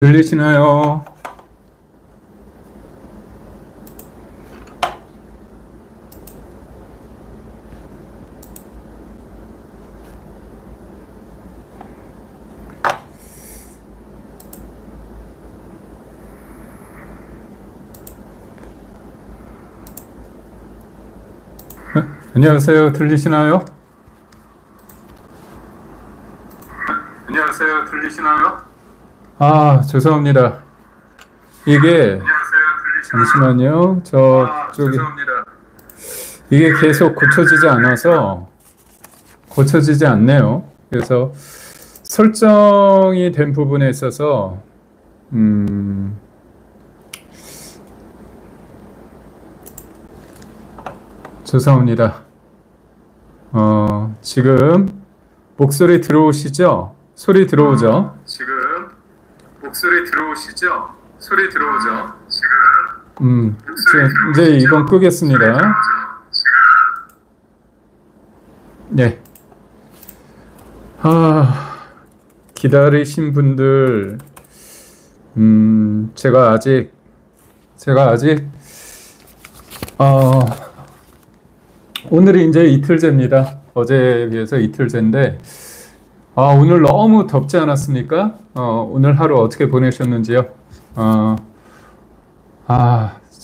들리시나요? 안녕하세요. 들리시나요? 안녕하세요. 들리시나요? 죄송합니다. 이게, 안녕하세요. 들리시나요? 잠시만요. 저쪽이, 죄송합니다. 이게 계속 고쳐지지 않네요. 그래서 설정이 된 부분에 있어서, 죄송합니다. 지금 목소리 들어오시죠? 소리 들어오죠? 지금 목소리 들어오시죠? 소리 들어오죠? 이제 이건 끄겠습니다. 네. 기다리신 분들, 제가 아직, 오늘이 이제 이틀째입니다. 어제에 비해서 이틀째인데, 오늘 너무 덥지 않았습니까? 오늘 하루 어떻게 보내셨는지요?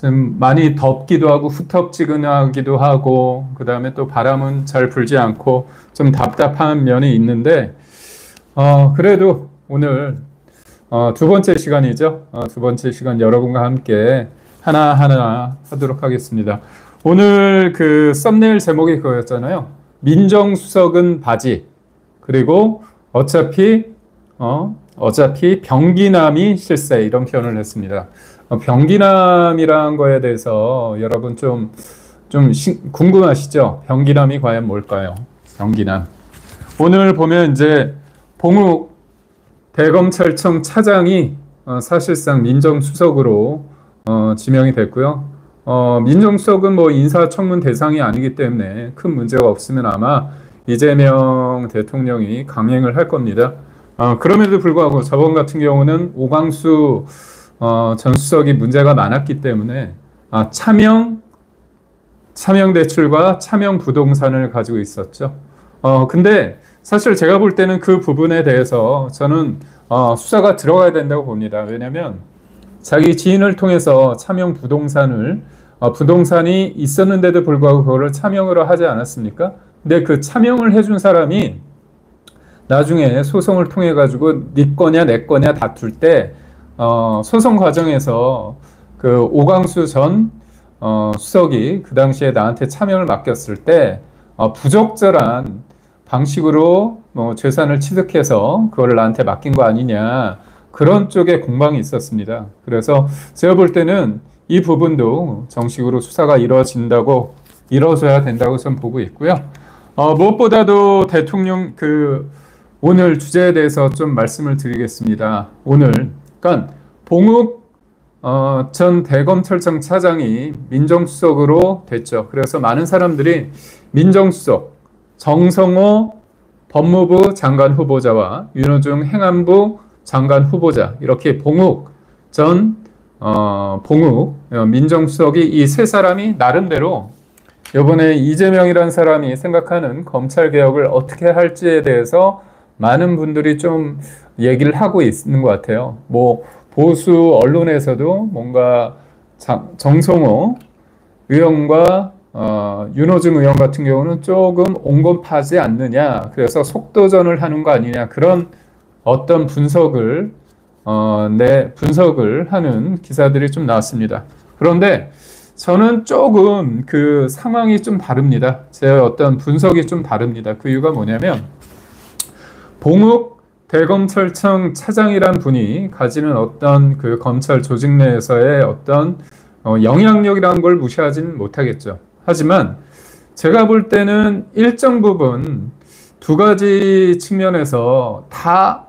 좀 많이 덥기도 하고 후텁지근하기도 하고 그 다음에 또 바람은 잘 불지 않고 좀 답답한 면이 있는데 그래도 오늘 두 번째 시간이죠. 두 번째 시간 여러분과 함께 하나하나 하도록 하겠습니다. 오늘 그 썸네일 제목이 그거였잖아요. 민정수석은 바지. 그리고 어차피 병기남이 실세 이런 표현을 했습니다. 병기남이란 거에 대해서 여러분 좀 궁금하시죠? 병기남이 과연 뭘까요? 병기남. 오늘 보면 이제 봉욱 대검찰청 차장이 사실상 민정수석으로 지명이 됐고요. 민정수석은 뭐 인사청문 대상이 아니기 때문에 큰 문제가 없으면 아마 이재명 대통령이 강행을 할 겁니다. 그럼에도 불구하고 저번 같은 경우는 오광수 전 수석이 문제가 많았기 때문에 차명 대출과 차명 부동산을 가지고 있었죠. 근데 사실 제가 볼 때는 그 부분에 대해서 저는 수사가 들어가야 된다고 봅니다. 왜냐하면 자기 지인을 통해서 차명 부동산이 있었는데도 불구하고 그거를 차명으로 하지 않았습니까? 근데 그 차명을 해준 사람이 나중에 소송을 통해 가지고 네 거냐 내 거냐 다툴 때 소송 과정에서 그 오광수 전 수석이 그 당시에 나한테 차명을 맡겼을 때 부적절한 방식으로 재산을 취득해서 그거를 나한테 맡긴 거 아니냐 그런 쪽에 공방이 있었습니다. 그래서 제가 볼 때는 이 부분도 정식으로 수사가 이루어져야 된다고 저는 보고 있고요. 무엇보다도 대통령 오늘 주제에 대해서 좀 말씀을 드리겠습니다. 그러니까 봉욱 전 대검찰청 차장이 민정수석으로 됐죠. 그래서 많은 사람들이 민정수석, 정성호 법무부 장관 후보자와 윤호중 행안부 장관 후보자 이렇게 봉욱 민정수석이 이 세 사람이 나름대로 이번에 이재명이라는 사람이 생각하는 검찰개혁을 어떻게 할지에 대해서 많은 분들이 좀 얘기를 하고 있는 것 같아요. 뭐 보수 언론에서도 뭔가 정성호 의원과 윤호중 의원 같은 경우는 조금 온건파지 않느냐. 그래서 속도전을 하는 거 아니냐. 그런 어떤 분석을 하는 기사들이 좀 나왔습니다. 그런데 저는 조금 그 상황이 좀 다릅니다. 제 어떤 분석이 좀 다릅니다. 그 이유가 뭐냐면 봉욱 대검찰청 차장이란 분이 가지는 어떤 그 검찰 조직 내에서의 어떤 영향력이라는 걸 무시하지는 못하겠죠. 하지만 제가 볼 때는 일정 부분 두 가지 측면에서 다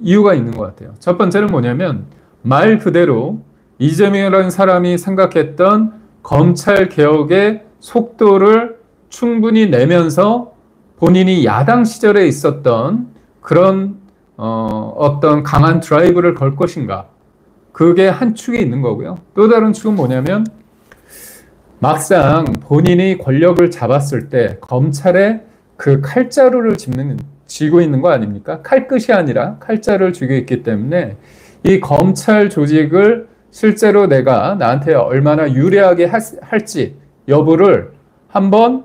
이유가 있는 것 같아요. 첫 번째는 뭐냐면 말 그대로 이재명이라는 사람이 생각했던 검찰 개혁의 속도를 충분히 내면서 본인이 야당 시절에 있었던 그런 어떤 강한 드라이브를 걸 것인가. 그게 한 축이 있는 거고요. 또 다른 축은 뭐냐면 막상 본인이 권력을 잡았을 때 검찰에 그 칼자루를 쥐고 있는 거 아닙니까? 칼끝이 아니라 칼자루를 쥐고 있기 때문에 이 검찰 조직을 실제로 내가 나한테 얼마나 유리하게 할지 여부를 한번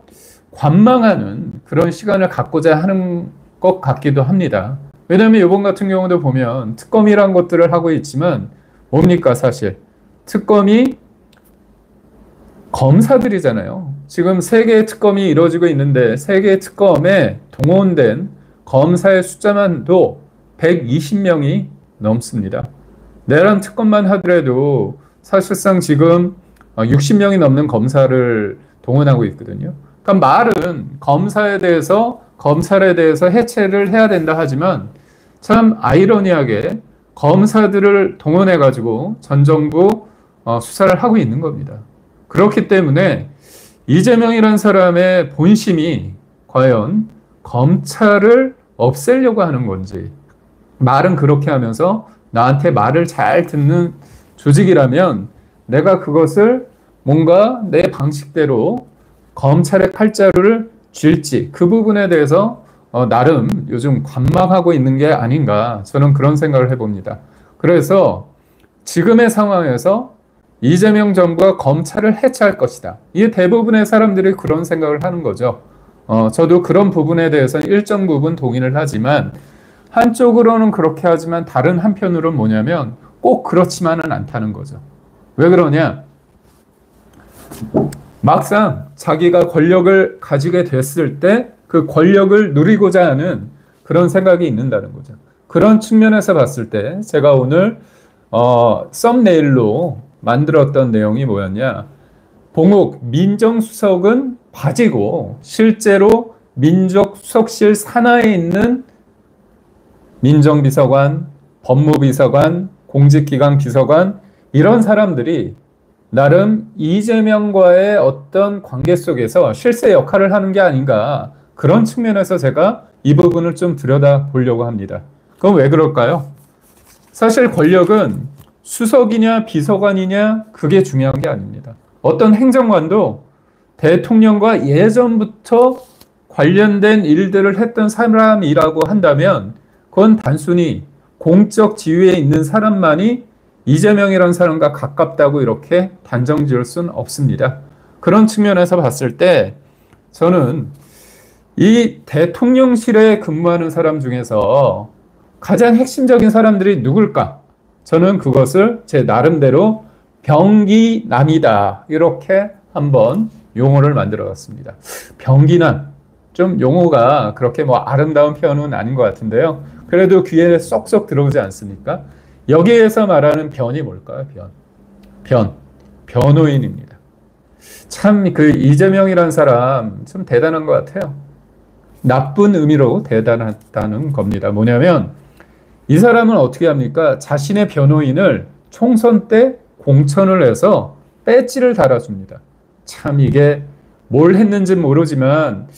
관망하는 그런 시간을 갖고자 하는 것 같기도 합니다. 왜냐하면 이번 같은 경우도 보면 특검이란 것들을 하고 있지만 뭡니까 사실 특검이 검사들이잖아요. 지금 3개의 특검이 이루어지고 있는데 3개의 특검에 동원된 검사의 숫자만도 120명이 넘습니다. 내란 특검만 하더라도 사실상 지금 60명이 넘는 검사를 동원하고 있거든요. 그러니까 말은 검찰에 대해서 해체를 해야 된다 하지만 참 아이러니하게 검사들을 동원해가지고 전 정부 수사를 하고 있는 겁니다. 그렇기 때문에 이재명이라는 사람의 본심이 과연 검찰을 없애려고 하는 건지 말은 그렇게 하면서 나한테 말을 잘 듣는 조직이라면 내가 그것을 뭔가 내 방식대로 검찰의 칼자루를 쥘지 그 부분에 대해서 나름 요즘 관망하고 있는 게 아닌가 저는 그런 생각을 해봅니다. 그래서 지금의 상황에서 이재명 정부가 검찰을 해체할 것이다. 이게 대부분의 사람들이 그런 생각을 하는 거죠. 저도 그런 부분에 대해서는 일정 부분 동의를 하지만 한쪽으로는 그렇게 하지만 다른 한편으로는 뭐냐면 꼭 그렇지만은 않다는 거죠. 왜 그러냐? 막상 자기가 권력을 가지게 됐을 때 그 권력을 누리고자 하는 그런 생각이 있는다는 거죠. 그런 측면에서 봤을 때 제가 오늘 썸네일로 만들었던 내용이 뭐였냐? 봉욱 민정수석은 바지고 실제로 민정수석실 산하에 있는 민정비서관, 법무비서관, 공직기강 비서관 이런 사람들이 나름 이재명과의 어떤 관계 속에서 실세 역할을 하는 게 아닌가 그런 측면에서 제가 이 부분을 좀 들여다보려고 합니다. 그건 왜 그럴까요? 사실 권력은 수석이냐 비서관이냐 그게 중요한 게 아닙니다. 어떤 행정관도 대통령과 예전부터 관련된 일들을 했던 사람이라고 한다면 그건 단순히 공적 지위에 있는 사람만이 이재명이라는 사람과 가깝다고 이렇게 단정 지을 수는 없습니다. 그런 측면에서 봤을 때 저는 이 대통령실에 근무하는 사람 중에서 가장 핵심적인 사람들이 누굴까? 저는 그것을 제 나름대로 병기남이다. 이렇게 한번 용어를 만들어 봤습니다. 병기남. 좀 용어가 그렇게 뭐 아름다운 표현은 아닌 것 같은데요. 그래도 귀에 쏙쏙 들어오지 않습니까? 여기에서 말하는 변이 뭘까요? 변호인입니다. 참 그 이재명이라는 사람 좀 대단한 것 같아요. 나쁜 의미로 대단하다는 겁니다. 뭐냐면 이 사람은 어떻게 합니까? 자신의 변호인을 총선 때 공천을 해서 배지를 달아줍니다. 참 이게 뭘 했는지는 모르지만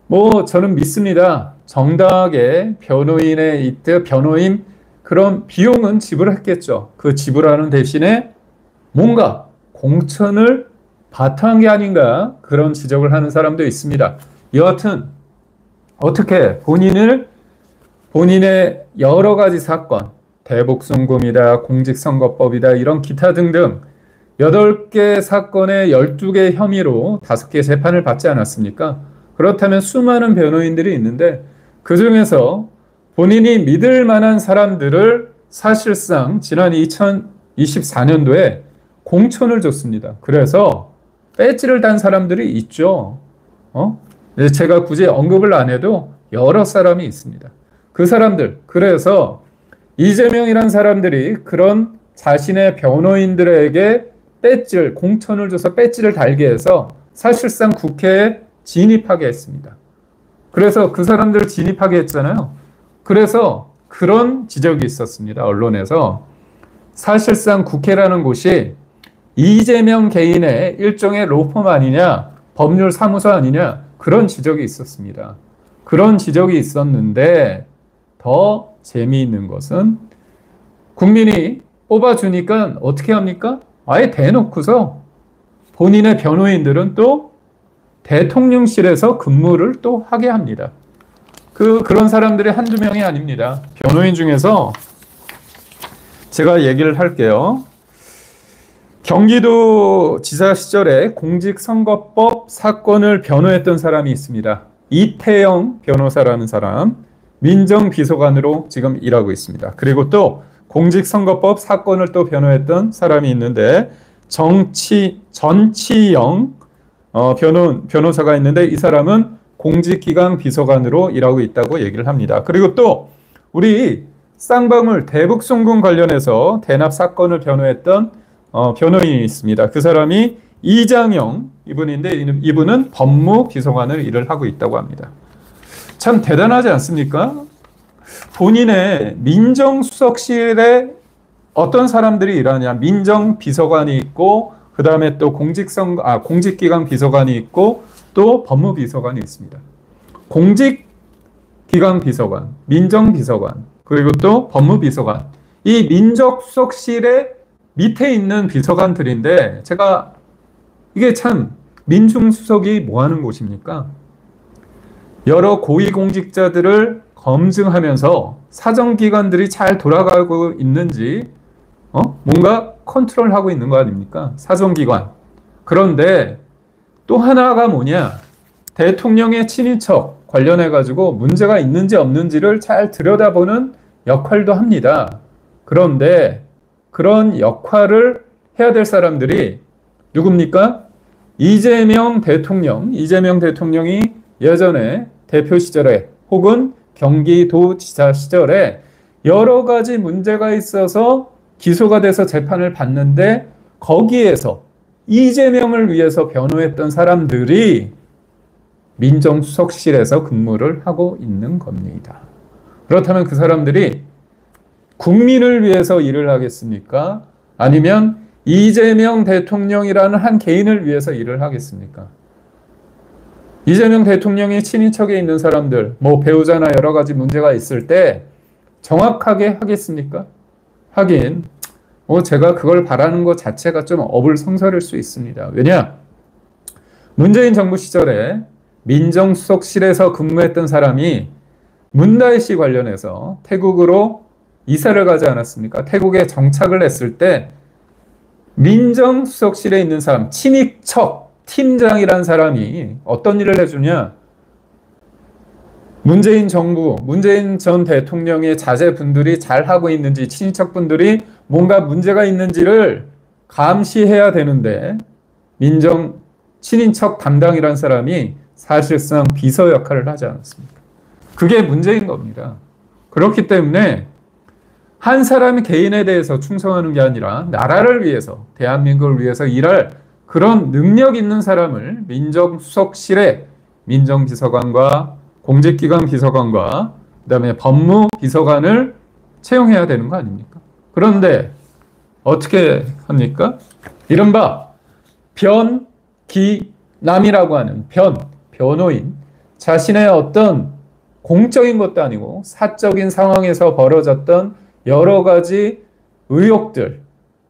뭐 저는 믿습니다. 정당하게 변호인의 이때 변호인 그런 비용은 지불했겠죠. 그 지불하는 대신에 뭔가 공천을 바탕한 게 아닌가 그런 지적을 하는 사람도 있습니다. 여하튼 어떻게 본인의 여러 가지 사건, 대북송금이다, 공직선거법이다 이런 기타 등등 8개 사건에 12개 혐의로 5개 재판을 받지 않았습니까? 그렇다면 수많은 변호인들이 있는데 그중에서 본인이 믿을 만한 사람들을 사실상 지난 2024년도에 공천을 줬습니다. 그래서 배지를 단 사람들이 있죠. 제가 굳이 언급을 안 해도 여러 사람이 있습니다. 그 사람들, 그래서 이재명이란 사람들이 그런 자신의 변호인들에게 공천을 줘서 배지를 달게 해서 사실상 국회에 진입하게 했습니다. 그래서 그 사람들을 진입하게 했잖아요. 그래서 그런 지적이 있었습니다. 언론에서 사실상 국회라는 곳이 이재명 개인의 일종의 로펌 아니냐, 법률 사무소 아니냐 그런 지적이 있었습니다. 그런 지적이 있었는데 더 재미있는 것은 국민이 뽑아주니까 어떻게 합니까? 아예 대놓고서 본인의 변호인들은 또 대통령실에서 근무를 또 하게 합니다. 그런 사람들이 한두 명이 아닙니다. 변호인 중에서 제가 얘기를 할게요. 경기도 지사 시절에 공직선거법 사건을 변호했던 사람이 있습니다. 이태영 변호사라는 사람, 민정비서관으로 지금 일하고 있습니다. 그리고 또 공직선거법 사건을 또 변호했던 사람이 있는데 전치영 변호사가 있는데 이 사람은 공직기강 비서관으로 일하고 있다고 얘기를 합니다. 그리고 또 우리 쌍방울 대북송금 관련해서 대납 사건을 변호했던 변호인이 있습니다. 그 사람이 이장영 이분인데 이분은 법무비서관을 일을 하고 있다고 합니다. 참 대단하지 않습니까? 본인의 민정수석실에 어떤 사람들이 일하냐. 민정비서관이 있고 그 다음에 또 공직기강 비서관이 있고 또 법무비서관이 있습니다. 공직기강 비서관, 민정비서관, 그리고 또 법무비서관. 이 민정수석실의 밑에 있는 비서관들인데 제가 이게 참 민중수석이 뭐 하는 곳입니까? 여러 고위공직자들을 검증하면서 사정기관들이 잘 돌아가고 있는지 뭔가 컨트롤하고 있는 거 아닙니까? 사정기관. 그런데 또 하나가 뭐냐? 대통령의 친인척 관련해 가지고 문제가 있는지 없는지를 잘 들여다보는 역할도 합니다. 그런데 그런 역할을 해야 될 사람들이 누굽니까? 이재명 대통령이 예전에 대표 시절에 혹은 경기도지사 시절에 여러 가지 문제가 있어서 기소가 돼서 재판을 받는데 거기에서 이재명을 위해서 변호했던 사람들이 민정수석실에서 근무를 하고 있는 겁니다. 그렇다면 그 사람들이 국민을 위해서 일을 하겠습니까? 아니면 이재명 대통령이라는 한 개인을 위해서 일을 하겠습니까? 이재명 대통령의 친인척에 있는 사람들, 배우자나 여러 가지 문제가 있을 때 정확하게 하겠습니까? 하긴 제가 그걸 바라는 것 자체가 좀 어불성설일 수 있습니다. 왜냐? 문재인 정부 시절에 민정수석실에서 근무했던 사람이 문다혜 씨 관련해서 태국으로 이사를 가지 않았습니까? 태국에 정착을 했을 때 민정수석실에 있는 사람, 친인척 팀장이란 사람이 어떤 일을 해주냐? 문재인 정부, 문재인 전 대통령의 자제분들이 잘하고 있는지, 친인척분들이 뭔가 문제가 있는지를 감시해야 되는데 친인척 담당이란 사람이 사실상 비서 역할을 하지 않았습니까? 그게 문제인 겁니다. 그렇기 때문에 한 사람이 개인에 대해서 충성하는 게 아니라 나라를 위해서, 대한민국을 위해서 일할 그런 능력 있는 사람을 민정수석실에 민정비서관과 공직기관 비서관과 그다음에 법무비서관을 채용해야 되는 거 아닙니까? 그런데 어떻게 합니까? 이른바 변기남이라고 하는 변호인, 자신의 어떤 공적인 것도 아니고 사적인 상황에서 벌어졌던 여러 가지 의혹들,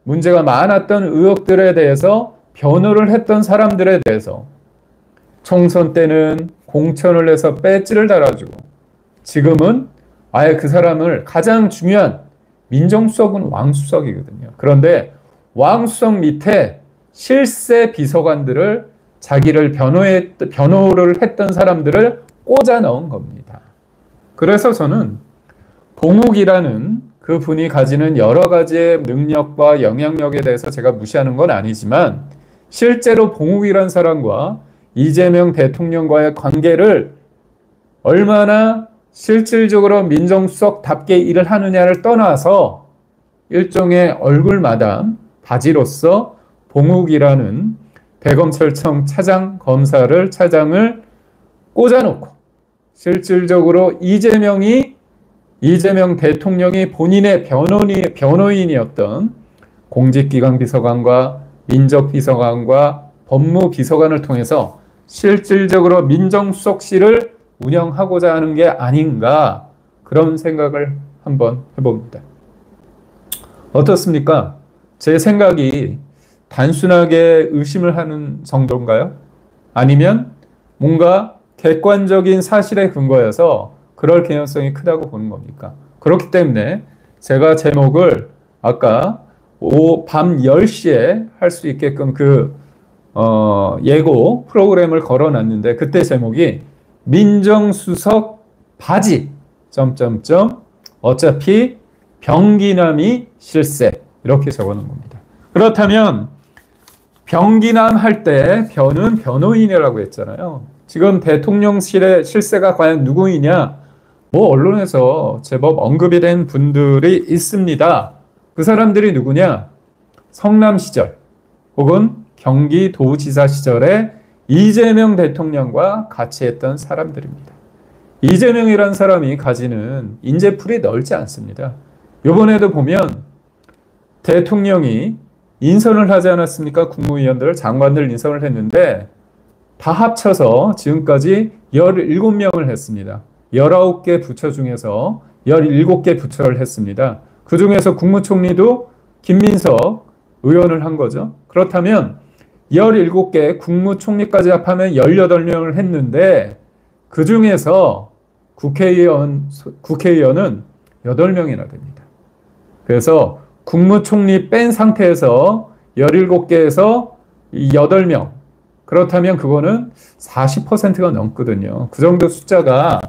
문제가 많았던 의혹들에 대해서 변호를 했던 사람들에 대해서 총선 때는 공천을 해서 배지를 달아주고 지금은 아예 그 사람을 가장 중요한 민정수석은 왕수석이거든요. 그런데 왕수석 밑에 실세 비서관들을 자기를 변호를 했던 사람들을 꽂아 넣은 겁니다. 그래서 저는 봉욱이라는 그 분이 가지는 여러 가지의 능력과 영향력에 대해서 제가 무시하는 건 아니지만 실제로 봉욱이라는 사람과 이재명 대통령과의 관계를 얼마나 실질적으로 민정수석답게 일을 하느냐를 떠나서 일종의 얼굴마담 바지로서 봉욱이라는 대검찰청 차장을 꽂아놓고 실질적으로 이재명 대통령이 본인의 변호인이었던 공직기강 비서관과 민정비서관과 법무비서관을 통해서 실질적으로 민정수석실을 운영하고자 하는 게 아닌가 그런 생각을 한번 해봅니다. 어떻습니까? 제 생각이 단순하게 의심을 하는 정도인가요? 아니면 뭔가 객관적인 사실에 근거해서 그럴 개연성이 크다고 보는 겁니까? 그렇기 때문에 제가 제목을 아까 밤 10시에 할 수 있게끔 예고 프로그램을 걸어놨는데 그때 제목이 민정수석 바지 어차피 병기남이 실세 이렇게 적어놓은 겁니다. 그렇다면 병기남 할 때 변은 변호인이라고 했잖아요. 지금 대통령실의 실세가 과연 누구이냐? 뭐 언론에서 제법 언급이 된 분들이 있습니다. 그 사람들이 누구냐? 성남 시절 혹은 경기도지사 시절에 이재명 대통령과 같이 했던 사람들입니다. 이재명이라는 사람이 가지는 인재풀이 넓지 않습니다. 이번에도 보면 대통령이 인선을 하지 않았습니까? 국무위원들, 장관들 인선을 했는데 다 합쳐서 지금까지 17명을 했습니다. 19개 부처 중에서 17개 부처를 했습니다. 그 중에서 국무총리도 김민석 의원을 한 거죠. 그렇다면 17개 국무총리까지 합하면 18명을 했는데 그 중에서 국회의원은 8명이나 됩니다. 그래서 국무총리 뺀 상태에서 17개에서 8명. 그렇다면 그거는 40%가 넘거든요. 그 정도 숫자가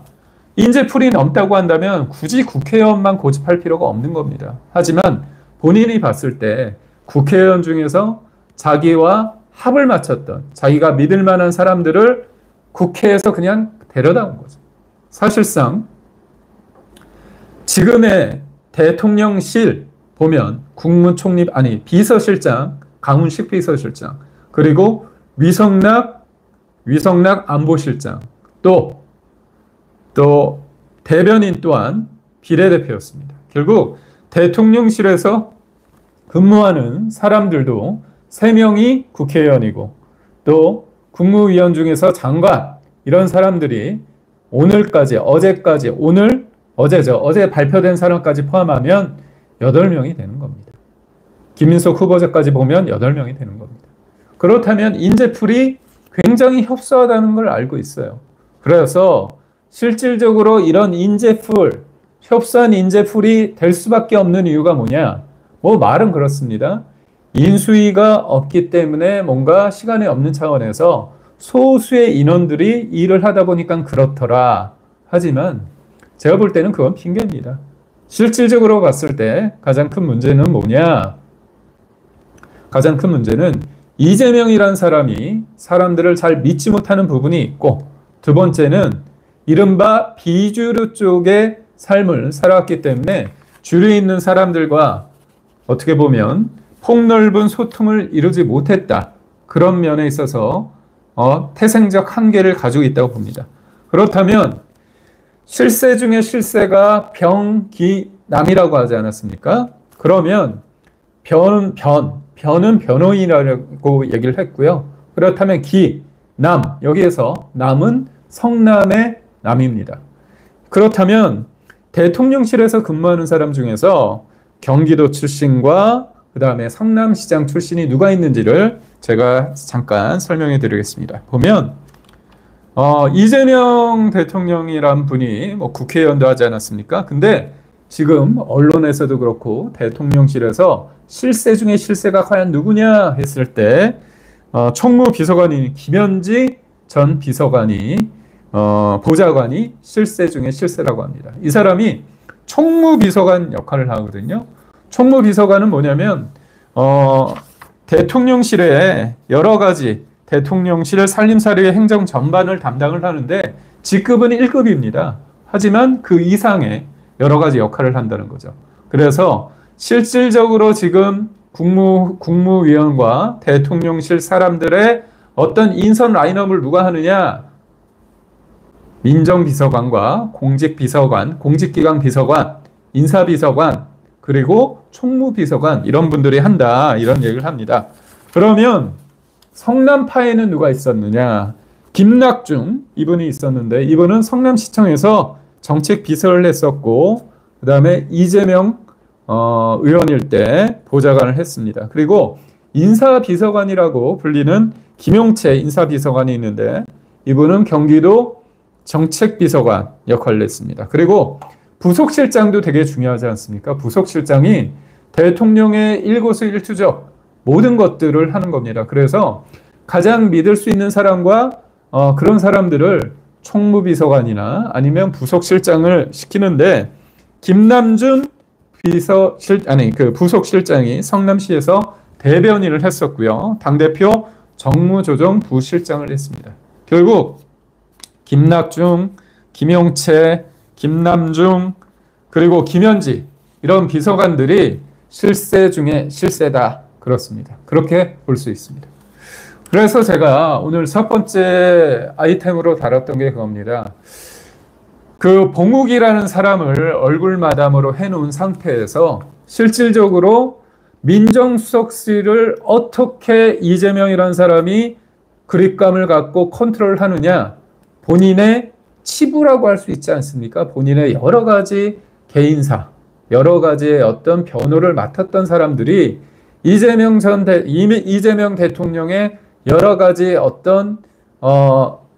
인재풀이 넘다고 한다면 굳이 국회의원만 고집할 필요가 없는 겁니다. 하지만 본인이 봤을 때 국회의원 중에서 자기와 합을 맞췄던 자기가 믿을 만한 사람들을 국회에서 그냥 데려다 온 거죠. 사실상 지금의 대통령실 보면 국무총리 비서실장, 강훈식 비서실장, 그리고 위성락 안보실장, 또 대변인 또한 비례대표였습니다. 결국 대통령실에서 근무하는 사람들도 3명이 국회의원이고 또 국무위원 중에서 장관 이런 사람들이 어제 발표된 사람까지 포함하면 8명이 되는 겁니다. 김민석 후보자까지 보면 8명이 되는 겁니다. 그렇다면 인재풀이 굉장히 협소하다는 걸 알고 있어요. 그래서 실질적으로 이런 협소한 인재풀이 될 수밖에 없는 이유가 뭐냐? 말은 그렇습니다. 인수위가 없기 때문에 뭔가 시간이 없는 차원에서 소수의 인원들이 일을 하다 보니까 그렇더라. 하지만 제가 볼 때는 그건 핑계입니다. 실질적으로 봤을 때 가장 큰 문제는 뭐냐? 가장 큰 문제는 이재명이라는 사람이 사람들을 잘 믿지 못하는 부분이 있고, 두 번째는 이른바 비주류 쪽의 삶을 살아왔기 때문에 주류에 있는 사람들과 어떻게 보면 폭넓은 소통을 이루지 못했다. 그런 면에 있어서 태생적 한계를 가지고 있다고 봅니다. 그렇다면 실세 중에 실세가 병기남이라고 하지 않았습니까? 그러면 변은 변호인이라고 얘기를 했고요. 그렇다면 남, 여기에서 남은 성남의 남입니다. 그렇다면 대통령실에서 근무하는 사람 중에서 경기도 출신과 그 다음에 성남시장 출신이 누가 있는지를 제가 잠깐 설명해 드리겠습니다. 보면 이재명 대통령이란 분이 국회의원도 하지 않았습니까? 근데 지금 언론에서도 그렇고 대통령실에서 실세 중에 실세가 과연 누구냐 했을 때 총무비서관인 김현지 전 보좌관이 실세 중에 실세라고 합니다. 이 사람이 총무비서관 역할을 하거든요. 총무비서관은 뭐냐면 대통령실에 여러 가지 대통령실 살림살이의 행정 전반을 담당을 하는데 직급은 1급입니다. 하지만 그 이상의 여러 가지 역할을 한다는 거죠. 그래서 실질적으로 지금 국무위원과 대통령실 사람들의 어떤 인선 라인업을 누가 하느냐? 민정비서관과 공직비서관, 공직기강 비서관, 인사비서관, 그리고 총무비서관 이런 분들이 한다. 이런 얘기를 합니다. 그러면 성남파에는 누가 있었느냐? 김낙중 이분이 있었는데 이분은 성남시청에서 정책비서를 했었고 그 다음에 이재명 의원일 때 보좌관을 했습니다. 그리고 인사비서관이라고 불리는 김용채 인사비서관이 있는데 이분은 경기도 정책비서관 역할을 했습니다. 그리고 부속실장도 되게 중요하지 않습니까? 부속실장이 대통령의 일거수일투족 모든 것들을 하는 겁니다. 그래서 가장 믿을 수 있는 사람과 그런 사람들을 총무비서관이나 아니면 부속실장을 시키는데 김남준 부속실장이 성남시에서 대변인을 했었고요. 당대표 정무조정부실장을 했습니다. 결국 김낙중, 김용채, 김남중, 그리고 김현지 이런 비서관들이 실세 중에 실세다. 그렇습니다. 그렇게 볼 수 있습니다. 그래서 제가 오늘 첫 번째 아이템으로 다뤘던 게 그겁니다. 그 봉욱이라는 사람을 얼굴마담으로 해놓은 상태에서 실질적으로 민정수석실을 어떻게 이재명이라는 사람이 그립감을 갖고 컨트롤 하느냐, 본인의 치부라고 할 수 있지 않습니까? 본인의 여러 가지 개인사, 여러 가지의 어떤 변호를 맡았던 사람들이 이재명 대통령의 여러 가지 어떤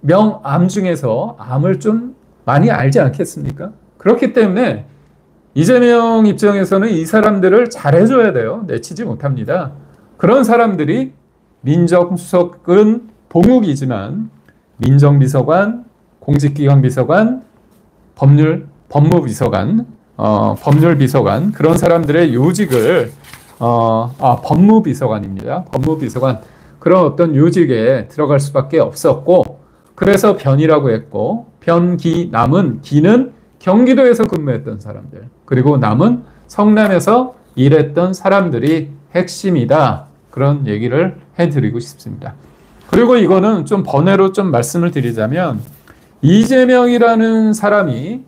명암 중에서 암을 좀 많이 알지 않겠습니까? 그렇기 때문에 이재명 입장에서는 이 사람들을 잘해줘야 돼요. 내치지 못합니다. 그런 사람들이 민정수석은 봉욱이지만 민정비서관, 공직기관비서관, 법무비서관, 법률비서관 그런 사람들의 요직을 법무비서관입니다. 법무비서관 그런 어떤 요직에 들어갈 수밖에 없었고 그래서 변이라고 했고 남은 기는 경기도에서 근무했던 사람들 그리고 남은 성남에서 일했던 사람들이 핵심이다. 그런 얘기를 해드리고 싶습니다. 그리고 이거는 좀 번외로 좀 말씀을 드리자면 이재명이라는 사람이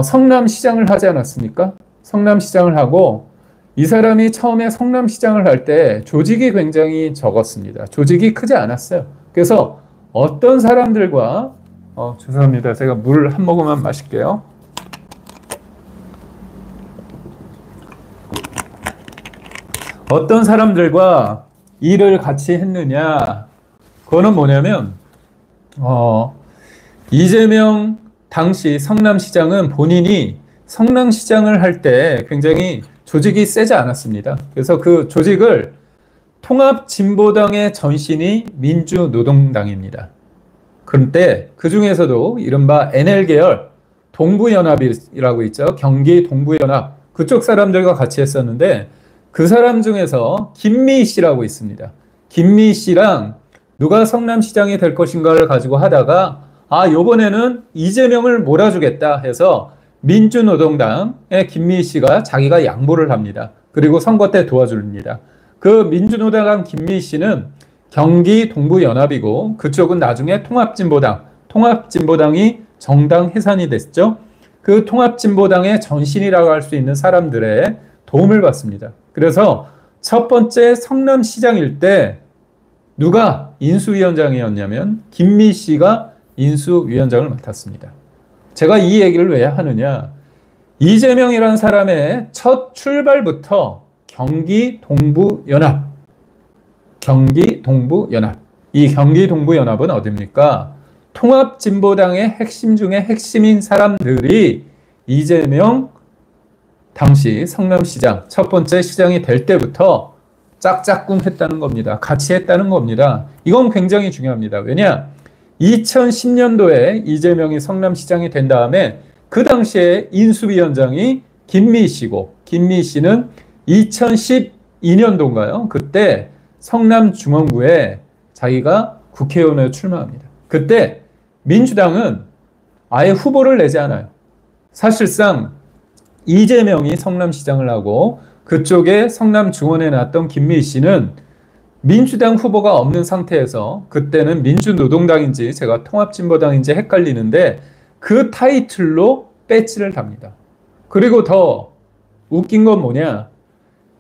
성남시장을 하지 않았습니까? 성남시장을 하고 이 사람이 처음에 성남시장을 할 때 조직이 굉장히 적었습니다. 조직이 크지 않았어요. 그래서 어떤 사람들과 죄송합니다. 제가 물 한 모금만 마실게요. 어떤 사람들과 일을 같이 했느냐? 그거는 뭐냐면 이재명 당시 성남시장은 본인이 성남시장을 할 때 굉장히 조직이 세지 않았습니다. 그래서 그 조직을 통합진보당의 전신이 민주노동당입니다. 그런데 그 중에서도 이른바 NL계열 동부연합이라고 있죠. 경기 동부연합 그쪽 사람들과 같이 했었는데 그 사람 중에서 김미희 씨라고 있습니다. 김미희 씨랑 누가 성남시장이 될 것인가를 가지고 하다가 요번에는 이재명을 몰아주겠다 해서 민주노동당의 김미희 씨가 자기가 양보를 합니다. 그리고 선거 때 도와줍니다. 그 민주노동당 김미희 씨는 경기 동부연합이고 그쪽은 나중에 통합진보당이 정당 해산이 됐죠. 그 통합진보당의 전신이라고 할 수 있는 사람들의 도움을 받습니다. 그래서 첫 번째 성남시장일 때 누가 인수위원장이었냐면 김미희 씨가 인수위원장을 맡았습니다. 제가 이 얘기를 왜 하느냐. 이재명이라는 사람의 첫 출발부터 경기 동부연합. 이 경기 동부연합은 어딥니까? 통합진보당의 핵심 중에 핵심인 사람들이 이재명 당시 성남시장 첫 번째 시장이 될 때부터 짝짝꿍 했다는 겁니다. 같이 했다는 겁니다. 이건 굉장히 중요합니다. 왜냐? 2010년도에 이재명이 성남시장이 된 다음에 그 당시에 인수위원장이 김미희 씨고 김미희 씨는 2012년도인가요? 그때 성남중원구에 자기가 국회의원에 출마합니다. 그때 민주당은 아예 후보를 내지 않아요. 사실상 이재명이 성남시장을 하고 그쪽에 성남중원에 났던 김미희 씨는 민주당 후보가 없는 상태에서 그때는 민주노동당인지 제가 통합진보당인지 헷갈리는데 그 타이틀로 배지를 답니다. 그리고 더 웃긴 건 뭐냐?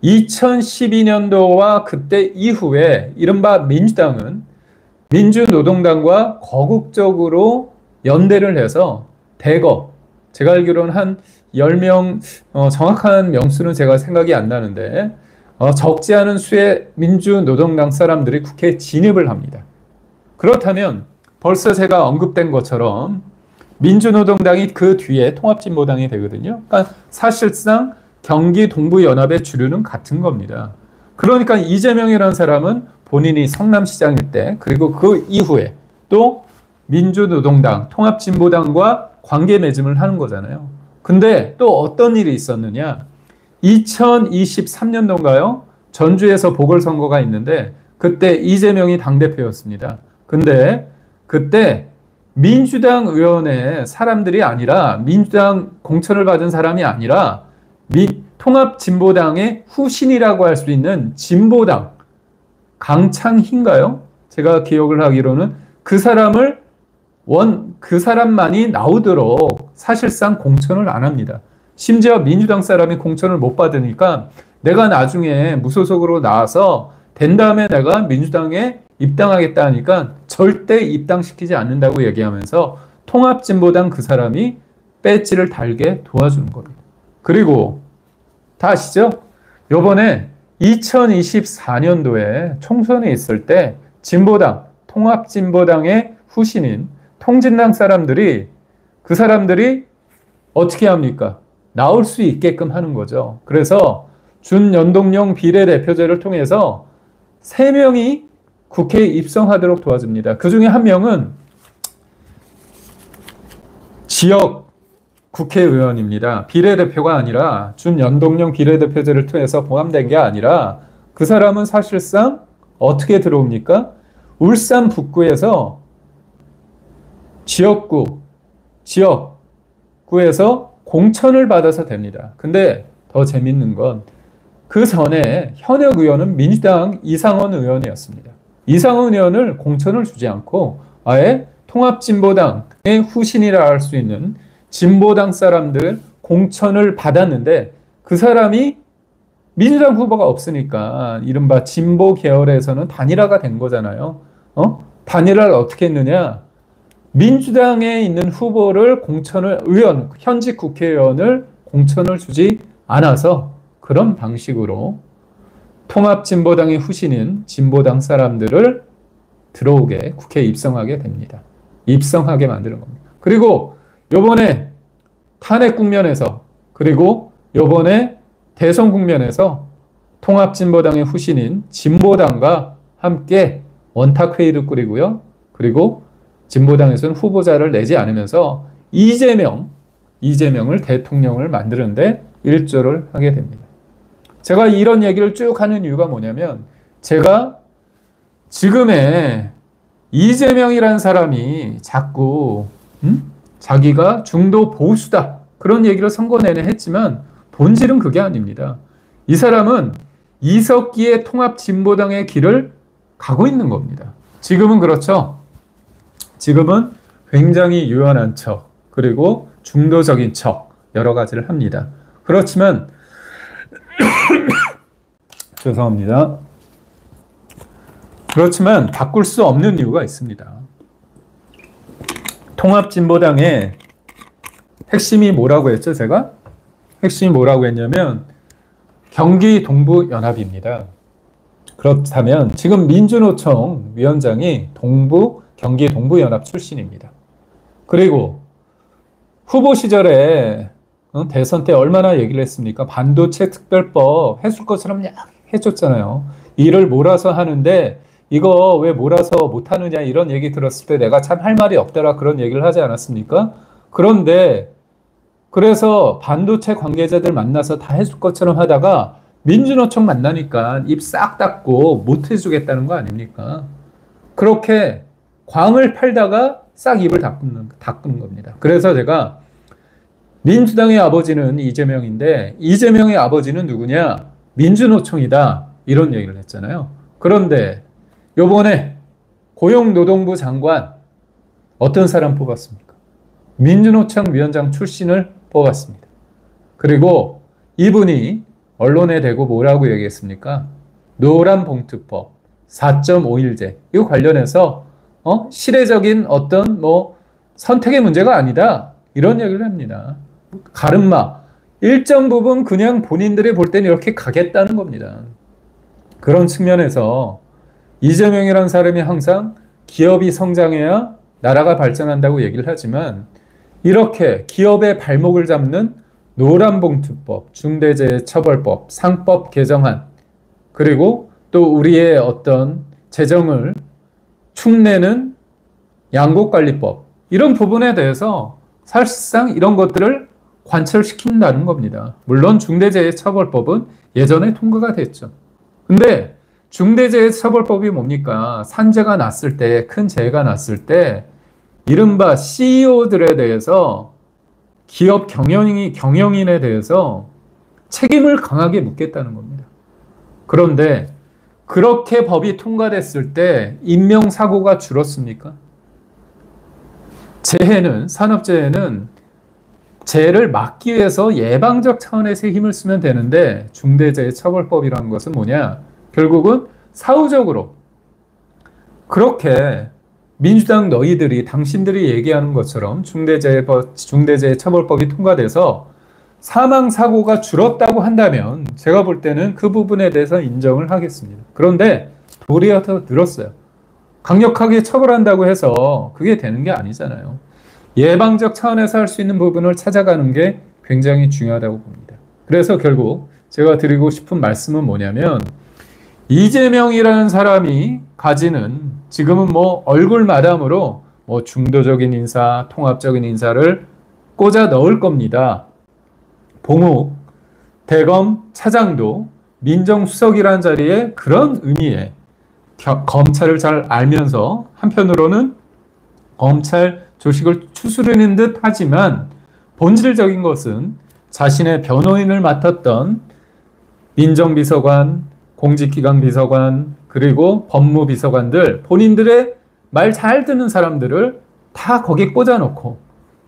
2012년도와 그때 이후에 이른바 민주당은 민주노동당과 거국적으로 연대를 해서 대거 제가 알기로는 한 10명, 정확한 명수는 제가 생각이 안 나는데, 적지 않은 수의 민주노동당 사람들이 국회에 진입을 합니다. 그렇다면 벌써 제가 언급된 것처럼 민주노동당이 그 뒤에 통합진보당이 되거든요. 그러니까 사실상 경기 동부연합의 주류는 같은 겁니다. 그러니까 이재명이라는 사람은 본인이 성남시장일 때, 그리고 그 이후에 또 민주노동당, 통합진보당과 관계 맺음을 하는 거잖아요. 근데 또 어떤 일이 있었느냐? 2023년도인가요? 전주에서 보궐선거가 있는데 그때 이재명이 당대표였습니다. 근데 그때 민주당 의원의 사람들이 아니라, 민주당 공천을 받은 사람이 아니라 통합진보당의 후신이라고 할 수 있는 진보당 강창희인가요? 제가 기억을 하기로는 그 사람만이 나오도록 사실상 공천을 안 합니다. 심지어 민주당 사람이 공천을 못 받으니까 내가 나중에 무소속으로 나와서 된 다음에 내가 민주당에 입당하겠다 하니까 절대 입당시키지 않는다고 얘기하면서 통합진보당 그 사람이 배지를 달게 도와주는 겁니다. 그리고 다 아시죠? 요번에 2024년도에 총선에 있을 때 진보당, 통합진보당의 후신인 통진당 사람들이, 그 사람들이 어떻게 합니까? 나올 수 있게끔 하는 거죠. 그래서 준연동형 비례대표제를 통해서 3명이 국회에 입성하도록 도와줍니다. 그 중에 한 명은 지역 국회의원입니다. 비례대표가 아니라 준연동형 비례대표제를 통해서 포함된 게 아니라 그 사람은 사실상 어떻게 들어옵니까? 울산 북구에서 지역구에서 공천을 받아서 됩니다. 근데 더 재밌는 건 그 전에 현역 의원은 민주당 이상원 의원이었습니다. 이상원 의원을 공천을 주지 않고 아예 통합진보당의 후신이라 할 수 있는 진보당 사람들 공천을 받았는데 그 사람이 민주당 후보가 없으니까 이른바 진보 계열에서는 단일화가 된 거잖아요. 단일화를 어떻게 했느냐? 민주당에 있는 후보를 현직 국회의원을 공천을 주지 않아서 그런 방식으로 통합진보당의 후신인 진보당 사람들을 들어오게, 국회에 입성하게 됩니다. 입성하게 만드는 겁니다. 그리고 요번에 탄핵 국면에서, 그리고 요번에 대선 국면에서 통합진보당의 후신인 진보당과 함께 원탁회의를 꾸리고요. 그리고 진보당에서는 후보자를 내지 않으면서 이재명을 대통령을 만드는데 일조를 하게 됩니다. 제가 이런 얘기를 쭉 하는 이유가 뭐냐면, 제가 지금의 이재명이라는 사람이 자꾸 자기가 중도 보수다 그런 얘기를 선거 내내 했지만 본질은 그게 아닙니다. 이 사람은 이석기의 통합진보당의 길을 가고 있는 겁니다. 지금은 그렇죠. 지금은 굉장히 유연한 척, 그리고 중도적인 척, 여러 가지를 합니다. 그렇지만 죄송합니다. 그렇지만 바꿀 수 없는 이유가 있습니다. 통합진보당의 핵심이 뭐라고 했죠, 제가? 핵심이 뭐라고 했냐면 경기 동부연합입니다. 그렇다면 지금 민주노총 위원장이 경기 동부연합 출신입니다. 그리고 후보 시절에 대선 때 얼마나 얘기를 했습니까? 반도체 특별법 해줄 것처럼 해줬잖아요. 일을 몰아서 하는데 이거 왜 몰아서 못하느냐 이런 얘기 들었을 때 내가 참 할 말이 없더라 그런 얘기를 하지 않았습니까? 그런데 그래서 반도체 관계자들 만나서 다 해줄 것처럼 하다가 민주노총 만나니까 입 싹 닫고 못 해주겠다는 거 아닙니까? 그렇게 광을 팔다가 싹 입을 닫는 겁니다. 그래서 제가 민주당의 아버지는 이재명인데 이재명의 아버지는 누구냐? 민주노총이다. 이런 얘기를 했잖아요. 그런데 요번에 고용노동부 장관 어떤 사람 뽑았습니까? 민주노총 위원장 출신을 뽑았습니다. 그리고 이분이 언론에 대고 뭐라고 얘기했습니까? 노란봉투법, 4.5일제 이거 관련해서 시대적인 어떤 선택의 문제가 아니다. 이런 얘기를 합니다. 가르마, 일정 부분 그냥 본인들이 볼 때는 이렇게 가겠다는 겁니다. 그런 측면에서 이재명이라는 사람이 항상 기업이 성장해야 나라가 발전한다고 얘기를 하지만 이렇게 기업의 발목을 잡는 노란봉투법, 중대재해처벌법, 상법 개정안, 그리고 또 우리의 어떤 재정을 축내는 양곡관리법, 이런 부분에 대해서 사실상 이런 것들을 관철시킨다는 겁니다. 물론 중대재해처벌법은 예전에 통과가 됐죠. 근데 중대재해처벌법이 뭡니까? 산재가 났을 때, 큰 재해가 났을 때 이른바 CEO들에 대해서 기업 경영인에 대해서 책임을 강하게 묻겠다는 겁니다. 그런데 그렇게 법이 통과됐을 때 인명사고가 줄었습니까? 산업재해는 재해를 막기 위해서 예방적 차원에서 힘을 쓰면 되는데 중대재해처벌법이라는 것은 뭐냐? 결국은 사후적으로 그렇게 민주당 너희들이 당신들이 얘기하는 것처럼 중대재해처벌법이 통과돼서 사망사고가 줄었다고 한다면 제가 볼 때는 그 부분에 대해서 인정을 하겠습니다. 그런데 도리어 더 늘었어요. 강력하게 처벌한다고 해서 그게 되는 게 아니잖아요. 예방적 차원에서 할 수 있는 부분을 찾아가는 게 굉장히 중요하다고 봅니다. 그래서 결국 제가 드리고 싶은 말씀은 뭐냐면 이재명이라는 사람이 가지는 지금은 뭐 얼굴 마담으로 뭐 중도적인 인사, 통합적인 인사를 꽂아 넣을 겁니다. 봉욱 대검 차장도 민정수석이라는 자리에 그런 의미에 검찰을 잘 알면서 한편으로는 검찰 조직을 추스르는 듯 하지만 본질적인 것은 자신의 변호인을 맡았던 민정비서관, 공직기강 비서관, 그리고 법무비서관들, 본인들의 말 잘 듣는 사람들을 다 거기에 꽂아놓고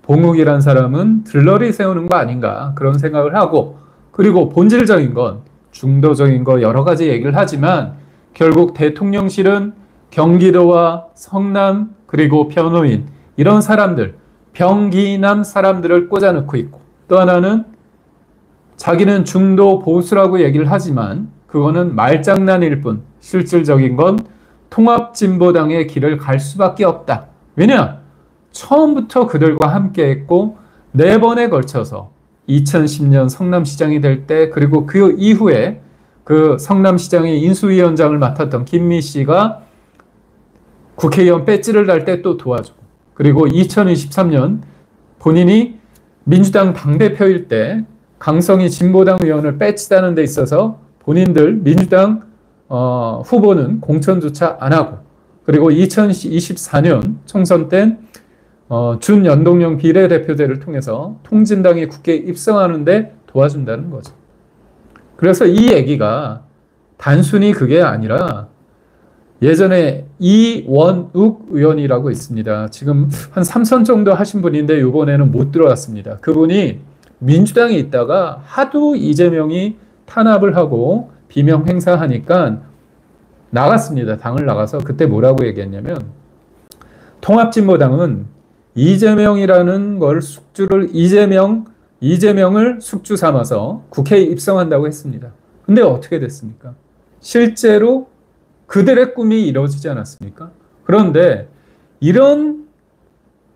봉욱이란 사람은 들러리 세우는 거 아닌가 그런 생각을 하고, 그리고 본질적인 건 중도적인 거 여러 가지 얘기를 하지만 결국 대통령실은 경기도와 성남 그리고 변호인 이런 사람들, 병기남 사람들을 꽂아놓고 있고, 또 하나는 자기는 중도 보수라고 얘기를 하지만 그거는 말장난일 뿐 실질적인 건 통합진보당의 길을 갈 수밖에 없다. 왜냐? 처음부터 그들과 함께 했고 4번에 걸쳐서 2010년 성남시장이 될 때, 그리고 그 이후에 그 성남시장의 인수위원장을 맡았던 김미 씨가 국회의원 배지를 달 때 또 도와주고, 그리고 2023년 본인이 민주당 당대표일 때 강성희 진보당 의원을 배지 다는 데 있어서 본인들 민주당 후보는 공천조차 안 하고, 그리고 2024년 총선 때 준연동형 비례대표제를 통해서 통진당이 국회에 입성하는데 도와준다는 거죠. 그래서 이 얘기가 단순히 그게 아니라 예전에 이원욱 의원이라고 있습니다. 지금 한 3선 정도 하신 분인데 이번에는 못 들어왔습니다. 그분이 민주당에 있다가 하도 이재명이 탄압을 하고 비명 행사하니까 나갔습니다. 당을 나가서 그때 뭐라고 얘기했냐면 통합진보당은 이재명이라는 걸 이재명을 숙주 삼아서 국회에 입성한다고 했습니다. 근데 어떻게 됐습니까? 실제로 그들의 꿈이 이루어지지 않았습니까? 그런데 이런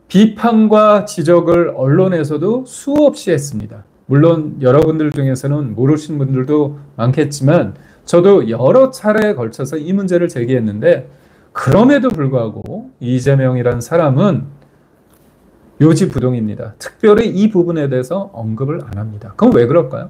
비판과 지적을 언론에서도 수없이 했습니다. 물론 여러분들 중에서는 모르시는 분들도 많겠지만 저도 여러 차례에 걸쳐서 이 문제를 제기했는데, 그럼에도 불구하고 이재명이라는 사람은 요지부동입니다. 특별히 이 부분에 대해서 언급을 안 합니다. 그럼 왜 그럴까요?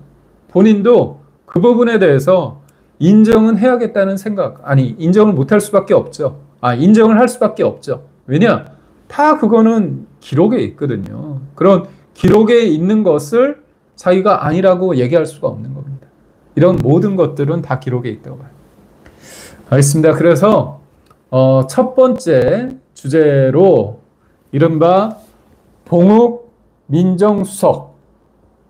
본인도 그 부분에 대해서 인정은 해야겠다는 생각, 인정을 못할 수밖에 없죠. 인정을 할 수밖에 없죠. 왜냐? 다 그거는 기록에 있거든요. 그런 기록에 있는 것을 자기가 아니라고 얘기할 수가 없는 겁니다. 이런 모든 것들은 다 기록에 있다고 봐요. 알겠습니다. 그래서 첫 번째 주제로 이른바 봉욱 민정수석,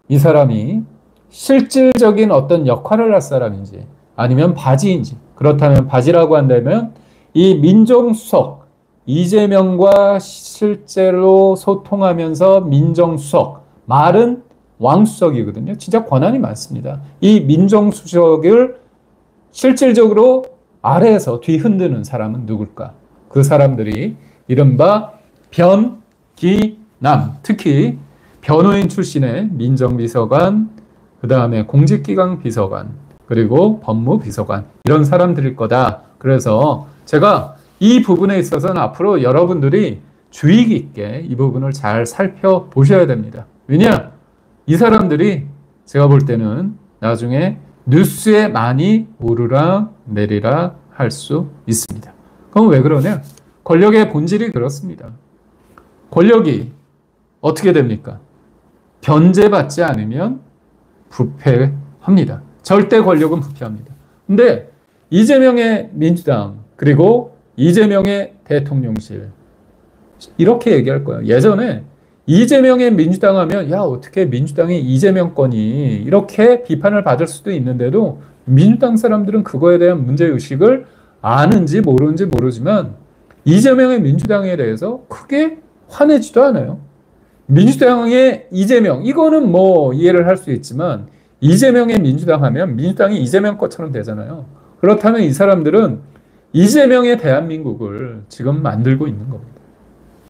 이 사람이 실질적인 어떤 역할을 할 사람인지 아니면 바지인지, 그렇다면 바지라고 한다면 이 민정수석, 이재명과 실제로 소통하면서 민정수석, 말은 왕수석이거든요. 진짜 권한이 많습니다. 이 민정수석을 실질적으로 아래에서 뒤흔드는 사람은 누굴까? 그 사람들이 이른바 변기남, 특히 변호인 출신의 민정비서관, 그 다음에 공직기강 비서관, 그리고 법무비서관, 이런 사람들일 거다. 그래서 제가 이 부분에 있어서는 앞으로 여러분들이 주의 깊게 이 부분을 잘 살펴보셔야 됩니다. 왜냐? 이 사람들이 제가 볼 때는 나중에 뉴스에 많이 오르락 내리락 할 수 있습니다. 그럼 왜 그러냐? 권력의 본질이 그렇습니다. 권력이 어떻게 됩니까? 변제받지 않으면 부패합니다. 절대 권력은 부패합니다. 근데 이재명의 민주당 그리고 이재명의 대통령실 이렇게 얘기할 거예요. 예전에 이재명의 민주당 하면 야 어떻게 민주당이 이재명 거니 이렇게 비판을 받을 수도 있는데도 민주당 사람들은 그거에 대한 문제의식을 아는지 모르는지 모르지만 이재명의 민주당에 대해서 크게 화내지도 않아요. 민주당의 이재명 이거는 뭐 이해를 할 수 있지만 이재명의 민주당 하면 민주당이 이재명 것처럼 되잖아요. 그렇다면 이 사람들은 이재명의 대한민국을 지금 만들고 있는 겁니다.